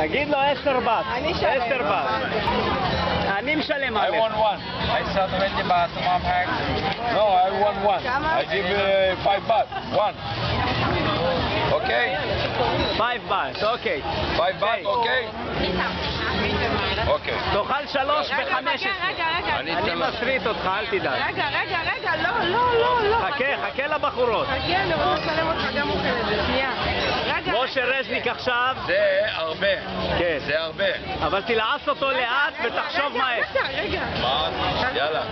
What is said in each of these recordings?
תגיד לו 10 בת. 10 בת. אני משלם I עליך. won one. I said 20 baht to my pack. No, I won one. I give 5 baht. One. Okay? 5 בת, אוקיי. 5 baht, okay? אוקיי. תאכל 3 ב-15. רגע. אני מסריט אותך, אל תדאג. רגע, לא. חכה לבחורות. חכה, אני רוצה לצלם אותך גם אוכל את זה, שנייה. רגע. משה רזניק עכשיו. זה הרבה. כן. זה הרבה. אבל תלעס אותו לאט ותחשוב מהר. רגע. מה? יאללה.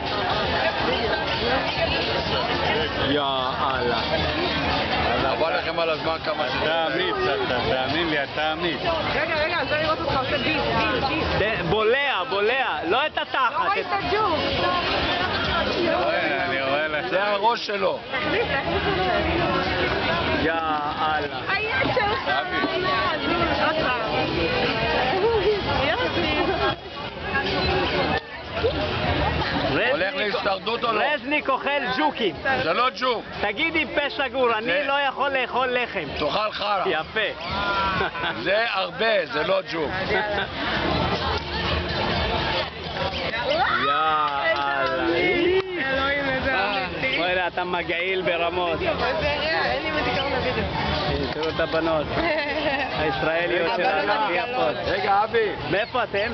יאללה. חבל לכם על הזמן כמה שזה. אתה אמיץ, תאמין לי, אתה אמיץ. רגע, אני רוצה לראות אותך עושה ביט. בולע, לא את התחת. לא ראית ג'וק. אני רואה לך. זה הראש שלו. תכניס. יאללה. היד שלך. עוד פעם. הולך להסתרדות או לא? רזניק אוכל ג'וקים. זה לא ג'וק. תגיד עם פה סגור, אני לא יכול לאכול לחם. תאכל חרא. יפה. זה הרבה, זה לא ג'וק. יאללה. אלוהים, איזה אמיתי. וואלה, אתה מגעיל ברמות. אין לי מזיכרון לוידאו. תראו את הבנות הישראליות שלנו, יפות. רגע, אבי. מאיפה אתם?